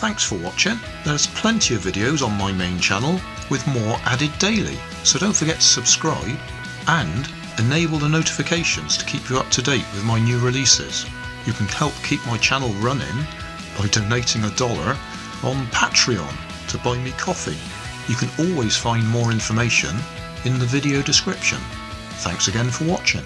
thanks for watching. There's plenty of videos on my main channel with more added daily, so don't forget to subscribe and enable the notifications to keep you up to date with my new releases. You can help keep my channel running by donating $1 on Patreon to buy me coffee. You can always find more information in the video description. Thanks again for watching.